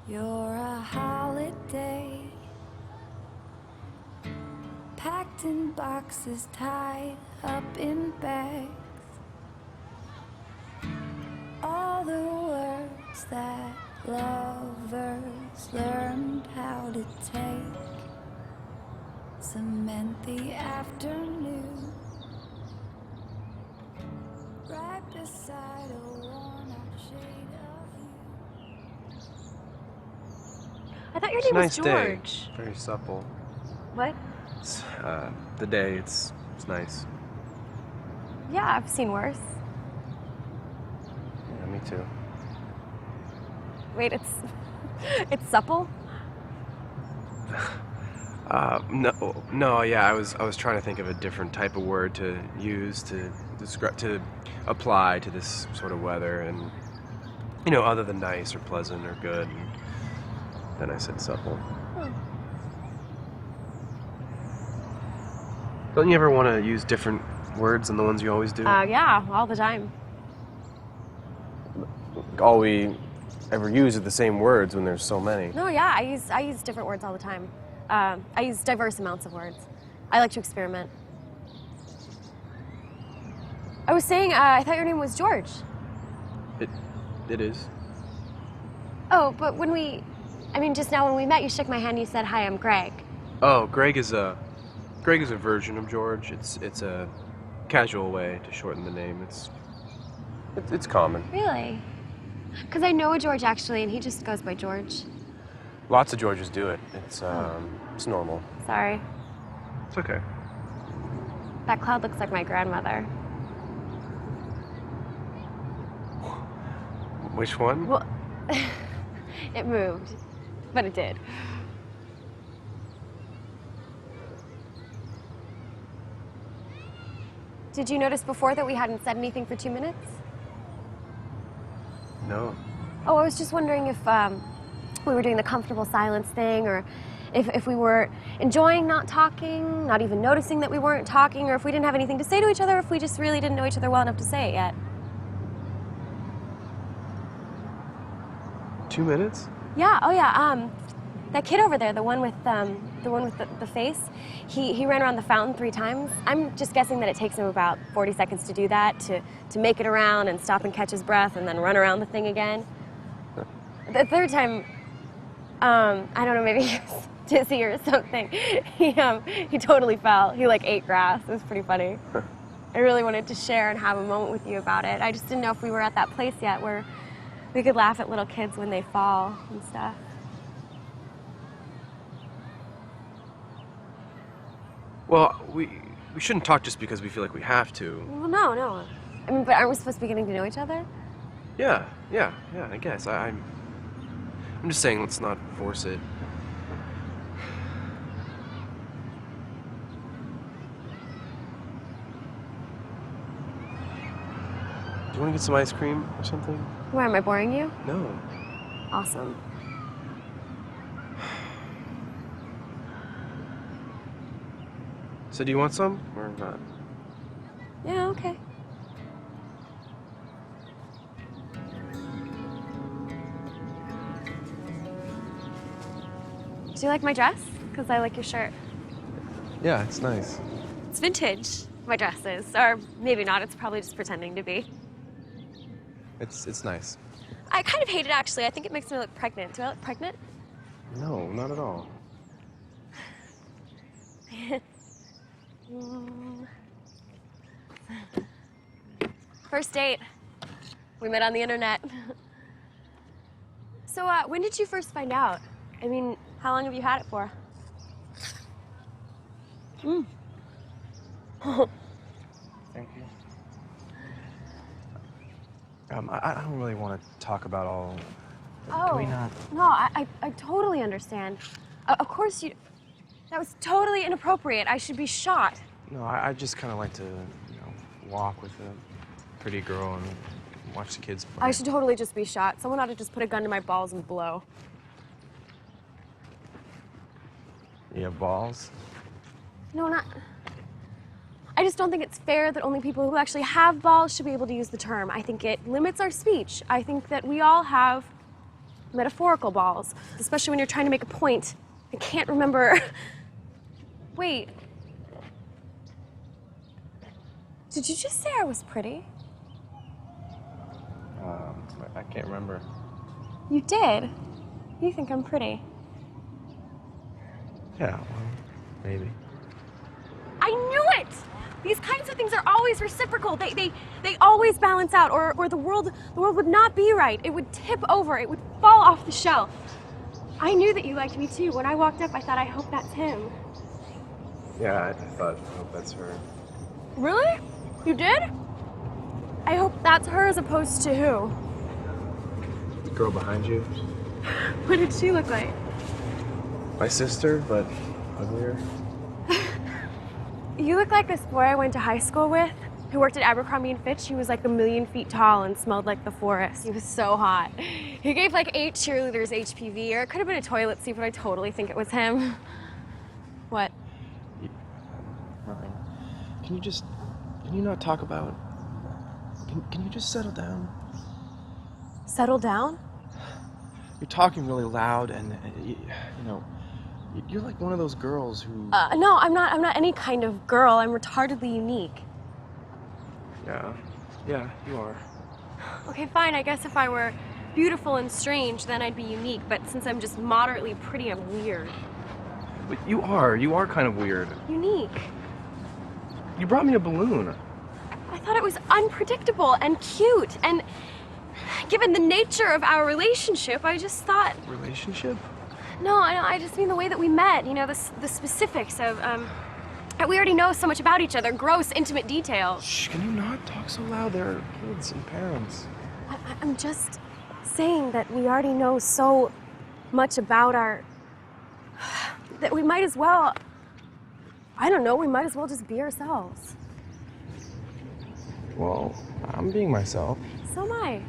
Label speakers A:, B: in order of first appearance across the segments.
A: You're a holiday, packed in boxes, tied up in bags. All the words that lovers learned how to take cement the afternoon right beside a worn-out shade of you.
B: I thought your name was George.
C: Day. Very supple.
B: What?
C: It's, the day, it's nice.
B: Yeah, I've seen worse.
C: Yeah, me too.
B: Wait, it's supple?
C: No, yeah, I was trying to think of a different type of word to use to describe, to apply to this sort of weather, and other than nice or pleasant or good. And then I said supple.
B: Hmm.
C: Don't you ever want to use different words than the ones you always do?
B: Yeah, all the time.
C: All we ever use are the same words when there's so many.
B: No, yeah, I use different words all the time. I use diverse amounts of words. I like to experiment. I was saying, I thought your name was George.
C: It is.
B: Oh, but just now when we met, you shook my hand and you said, "Hi, I'm Greg."
C: Oh, Greg is a version of George. It's a casual way to shorten the name. It's common.
B: Really? Because I know a George, actually, and he just goes by George.
C: Lots of Georges do it. It's normal.
B: Sorry.
C: It's okay.
B: That cloud looks like my grandmother.
C: Which one?
B: Well, it moved, but it did. Did you notice before that we hadn't said anything for 2 minutes?
C: No.
B: Oh, I was just wondering if we were doing the comfortable silence thing, or if we were enjoying not talking, not even noticing that we weren't talking, or if we didn't have anything to say to each other, if we just really didn't know each other well enough to say it yet.
C: 2 minutes?
B: Yeah, oh yeah, that kid over there, the one with the face, he ran around the fountain 3 times. I'm just guessing that it takes him about 40 seconds to do that, to make it around and stop and catch his breath and then run around the thing again. The third time, I don't know, maybe he was dizzy or something. He totally fell. He ate grass. It was pretty funny. I really wanted to share and have a moment with you about it. I just didn't know if we were at that place yet where we could laugh at little kids when they fall and stuff.
C: Well, we shouldn't talk just because we feel like we have to.
B: Well, no. I mean, but aren't we supposed to be getting to know each other?
C: Yeah, I guess. I'm just saying, let's not force it. Do you want to get some ice cream or something?
B: Why, am I boring you?
C: No.
B: Awesome.
C: So do you want some or not?
B: Yeah, okay. Do you like my dress? Because I like your shirt.
C: Yeah, it's nice.
B: It's vintage, my dress is. Or maybe not, it's probably just pretending to be.
C: It's nice.
B: I kind of hate it, actually. I think it makes me look pregnant. Do I look pregnant?
C: No, not at all.
B: First date. We met on the internet. So, when did you first find out? I mean, how long have you had it for?
D: Thank you. I don't really want to talk about all. Can we not?
B: No, I totally understand. Of course you. That was totally inappropriate. I should be shot.
D: No, I just kind of like to, walk with a pretty girl and watch the kids play.
B: I should totally just be shot. Someone ought to just put a gun to my balls and blow.
D: You have balls?
B: No, not. I just don't think it's fair that only people who actually have balls should be able to use the term. I think it limits our speech. I think that we all have metaphorical balls, especially when you're trying to make a point. I can't remember. Wait. Did you just say I was pretty?
D: I can't remember.
B: You did? You think I'm pretty?
D: Yeah, well, maybe.
B: I knew it! These kinds of things are always reciprocal. They always balance out, or the world would not be right. It would tip over. It would fall off the shelf. I knew that you liked me too. When I walked up, I thought, I hope that's him.
C: Yeah, I hope that's her.
B: Really? You did? I hope that's her as opposed to who?
C: The girl behind you?
B: What did she look like?
C: My sister, but uglier.
B: You look like this boy I went to high school with, who worked at Abercrombie & Fitch. He was like 1,000,000 feet tall and smelled like the forest. He was so hot. He gave like 8 cheerleaders HPV, or it could have been a toilet seat, but I totally think it was him. What?
C: Nothing. Can you not talk about... Can you just settle down?
B: Settle down?
C: You're talking really loud and, you know, you're like one of those girls who...
B: No, I'm not any kind of girl. I'm retardedly unique.
C: Yeah, you are.
B: Okay, fine. I guess if I were beautiful and strange, then I'd be unique. But since I'm just moderately pretty, I'm weird.
C: But you are kind of weird.
B: Unique.
C: You brought me a balloon.
B: I thought it was unpredictable and cute, and given the nature of our relationship, I just thought...
C: Relationship?
B: No, I just mean the way that we met, you know, the specifics of, we already know so much about each other, gross, intimate details.
C: Shh, can you not talk so loud? There are kids and parents.
B: I'm just saying that we already know so much about our... that we might as well... I don't know, we might as well just be ourselves.
C: Well, I'm being myself.
B: So am I.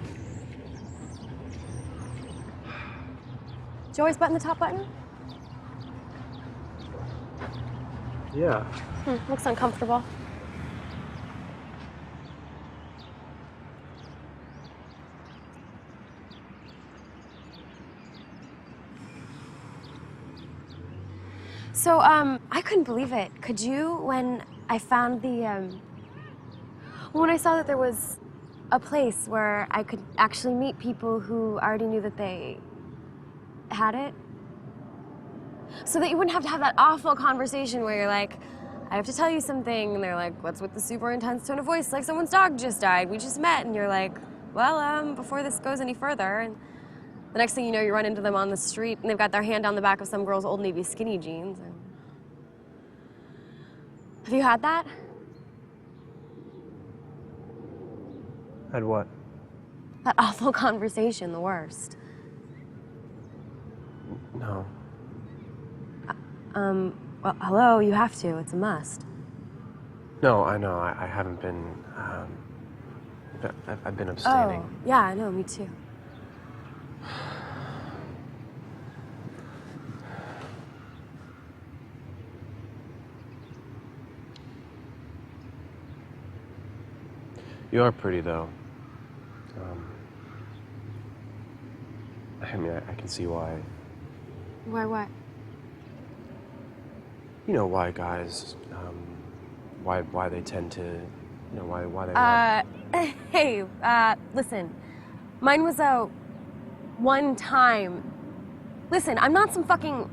B: Did you always button the top button?
C: Yeah.
B: Looks uncomfortable. So, I couldn't believe it. Could you, when I found the, when I saw that there was a place where I could actually meet people who already knew that they had it? So that you wouldn't have to have that awful conversation where you're like, I have to tell you something, and they're like, what's with the super intense tone of voice? Like someone's dog just died, we just met, and you're like, well, before this goes any further, and the next thing you know, you run into them on the street, and they've got their hand on the back of some girl's Old Navy skinny jeans. And... Have you had that?
C: Had what?
B: That awful conversation, the worst.
C: No.
B: Well, hello, you have to, it's a must.
C: No, I know, I haven't been, I've been abstaining.
B: Oh, yeah, I know, me too.
C: You are pretty, though. I mean, I can see why.
B: Why what?
C: You know, why guys, why they tend to, you know, why they want...
B: Hey, listen. Mine was a one time. Listen, I'm not some fucking...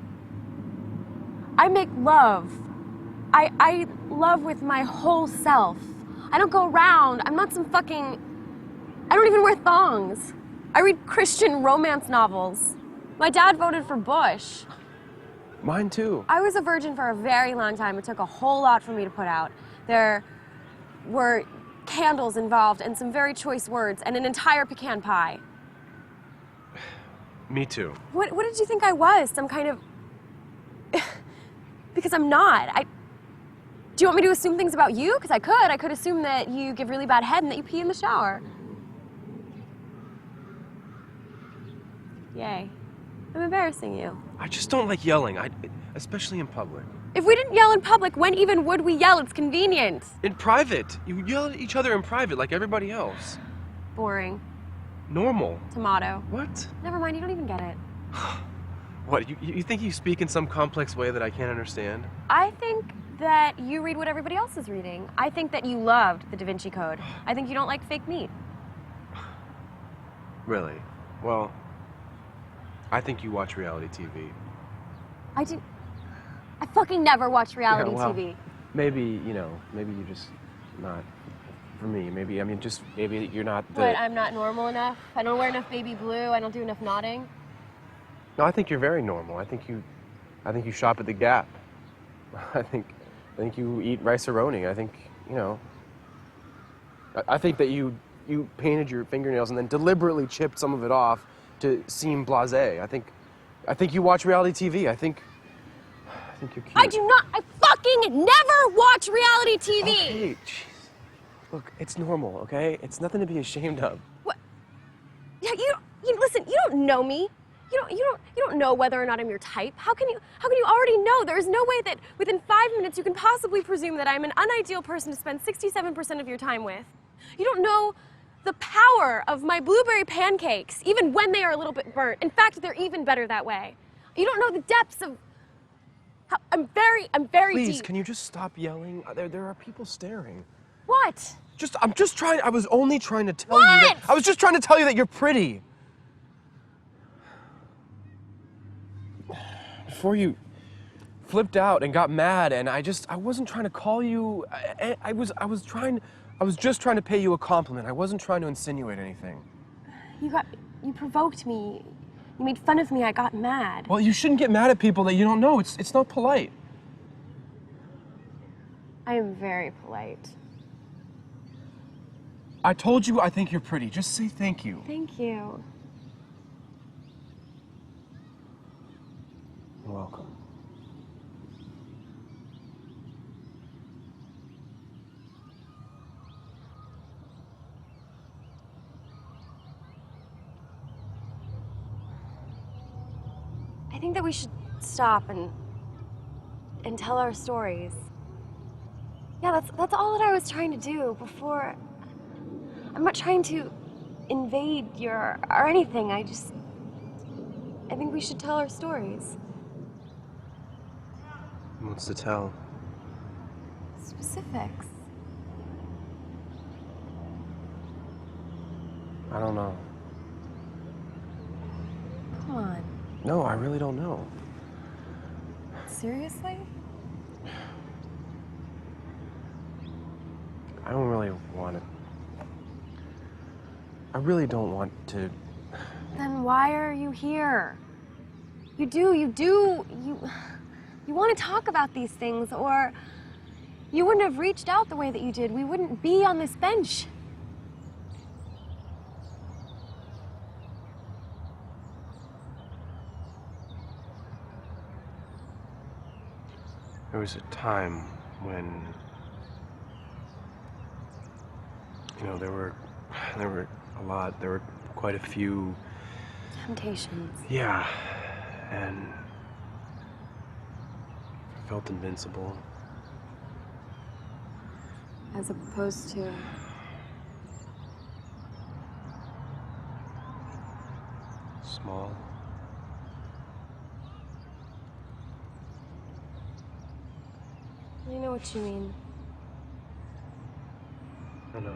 B: I make love. I love with my whole self. I don't go around. I'm not some fucking... I don't even wear thongs. I read Christian romance novels. My dad voted for Bush.
C: Mine too.
B: I was a virgin for a very long time. It took a whole lot for me to put out. There were candles involved and some very choice words and an entire pecan pie.
C: Me too.
B: What did you think I was? Some kind of... Because I'm not. Do you want me to assume things about you? Because I could. I could assume that you give really bad head and that you pee in the shower. Yay. I'm embarrassing you.
C: I just don't like yelling, especially in public.
B: If we didn't yell in public, when even would we yell? It's convenient.
C: In private. You yell at each other in private like everybody else.
B: Boring.
C: Normal.
B: Tomato.
C: What?
B: Never mind, you don't even get it.
C: What, you think you speak in some complex way that I can't understand?
B: I think that you read what everybody else is reading. I think that you loved the Da Vinci Code. I think you don't like fake meat.
C: Really? Well, I think you watch reality TV.
B: I do. I fucking never watch reality
C: Yeah, well,
B: TV.
C: Maybe, maybe you're just not for me. Maybe you're not the...
B: What, I'm not normal enough? I don't wear enough baby blue? I don't do enough nodding?
C: No, I think you're very normal. I think you shop at the Gap. I think you eat rice-a-roni. I think, I think that you painted your fingernails and then deliberately chipped some of it off to seem blasé. I think you watch reality TV. I think you're cute.
B: I do not. I fucking never watch reality TV.
C: Okay, jeez. Look, it's normal, okay? It's nothing to be ashamed of.
B: What? Yeah, you listen. You don't know me. You don't know whether or not I'm your type. How can you already know? There is no way that within 5 minutes you can possibly presume that I'm an unideal person to spend 67% of your time with. You don't know the power of my blueberry pancakes, even when they are a little bit burnt. In fact, they're even better that way. You don't know the depths of how I'm very
C: Please,
B: deep.
C: can you just stop yelling? There are people staring.
B: What?
C: I was only trying to tell you that. I was just trying to tell you that you're pretty. Before you flipped out and got mad, and I wasn't trying to call you. I was just trying to pay you a compliment. I wasn't trying to insinuate anything.
B: You provoked me. You made fun of me. I got mad.
C: Well, you shouldn't get mad at people that you don't know. It's not polite.
B: I am very polite.
C: I told you I think you're pretty. Just say thank you.
B: Thank you.
C: You're welcome.
B: I think that we should stop and tell our stories. Yeah, that's all that I was trying to do before. I'm not trying to invade or anything. I think we should tell our stories.
C: What's to tell?
B: Specifics.
C: I don't know.
B: Come on.
C: No, I really don't know.
B: Seriously?
C: I don't really want to. I really don't want to.
B: Then why are you here? You want to talk about these things, or you wouldn't have reached out the way that you did. We wouldn't be on this bench.
C: There was a time when, there were quite a few
B: Temptations.
C: Yeah, and I felt invincible.
B: As opposed to...
C: Small.
B: I know what you mean.
C: I know.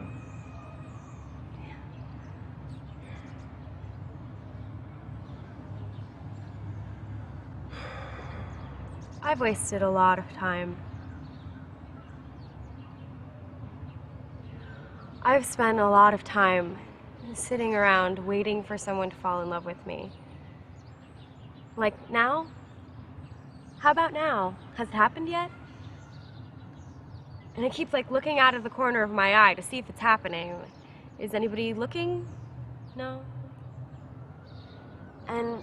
B: I've wasted a lot of time. I've spent a lot of time sitting around waiting for someone to fall in love with me. Like now? How about now? Has it happened yet? And I keep looking out of the corner of my eye to see if it's happening. Is anybody looking? No. And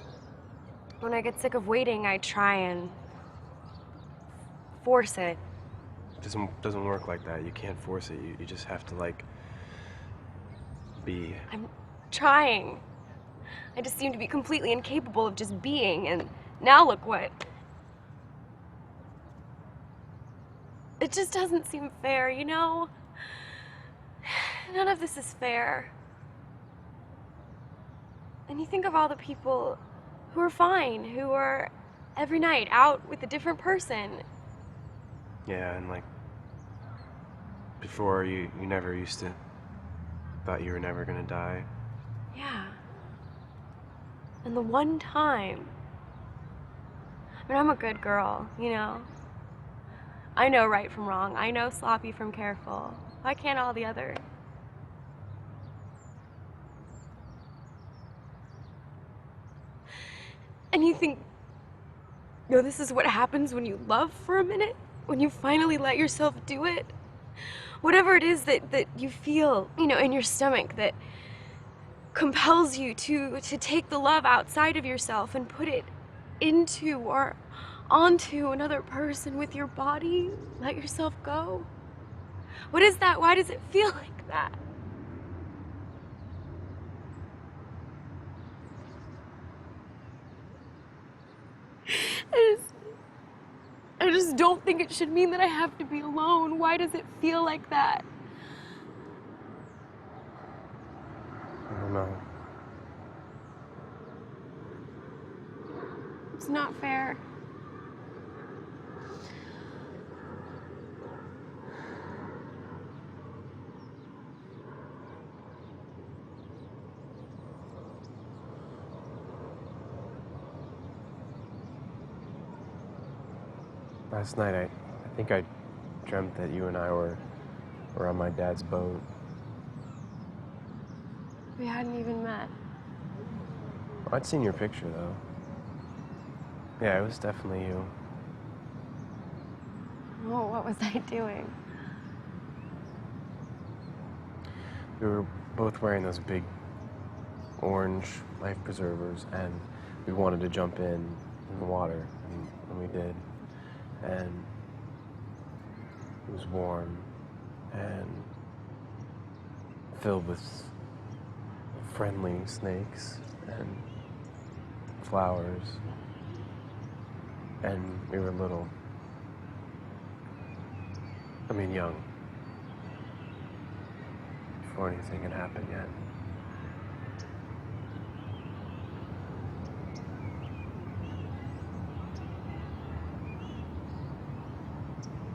B: when I get sick of waiting, I try and force it.
C: It doesn't work like that. You can't force it. You just have to be.
B: I'm trying. I just seem to be completely incapable of just being, and now look what. It just doesn't seem fair, None of this is fair. And you think of all the people who are fine, who are every night out with a different person.
C: Yeah, and like before you never used to thought you were never gonna die.
B: Yeah. And the one time, I mean, I'm a good girl, you know? I know right from wrong. I know sloppy from careful. Why can't all the others? And you think, no, this is what happens when you love for a minute? When you finally let yourself do it? Whatever it is that you feel, you know, in your stomach that compels you to take the love outside of yourself and put it into or onto another person with your body, let yourself go. What is that? Why does it feel like that? I just don't think it should mean that I have to be alone. Why does it feel like that?
C: I don't know.
B: It's not fair.
C: Last night I think I dreamt that you and I were on my dad's boat.
B: We hadn't even met.
C: I'd seen your picture though. Yeah, it was definitely you.
B: Oh, what was I doing?
C: We were both wearing those big orange life preservers, and we wanted to jump in the water, and we did. And it was warm and filled with friendly snakes and flowers, and we were little. I mean, young. Before anything had happened yet.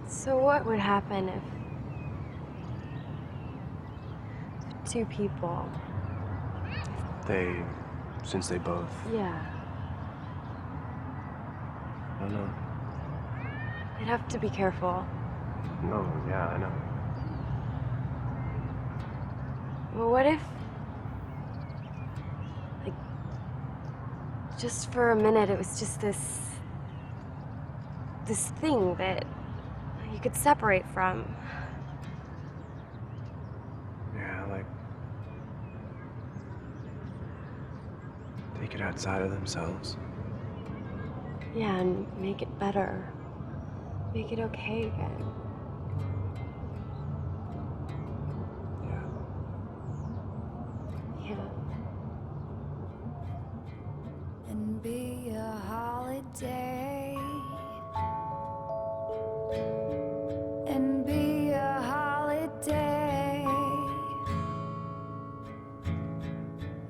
B: So what would happen if two people,
C: Since they both,
B: yeah,
C: I don't know.
B: they'd have to be careful.
C: No, yeah, I know.
B: Well, what if, like, just for a minute, it was just this thing that you could separate from?
C: Yeah, like take it outside of themselves.
B: Yeah, and make it better. Make it okay again.
C: Yeah.
B: Yeah.
A: And be a holiday. And be a holiday.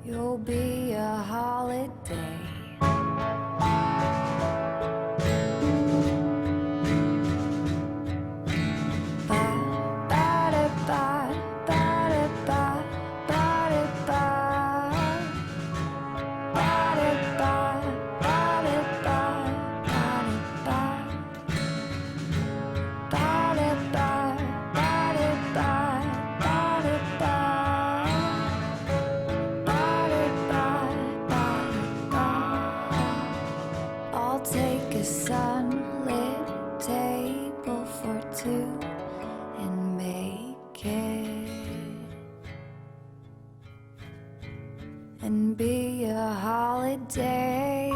A: You'll be a holiday. I'll take a sunlit table for two and make it, and be a holiday.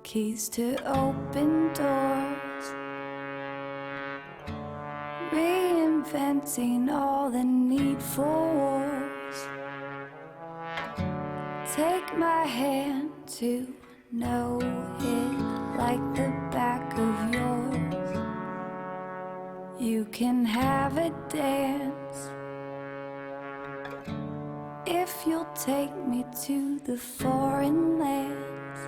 A: Keys to open doors, reinventing all the needful wars. Take my hand to know it like the back of yours. You can have a dance if you'll take me to the foreign lands.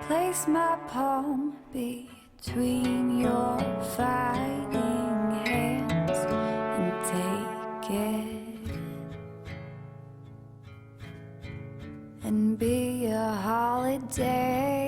A: Place my palm between your fighting hands and take it, and be a holiday.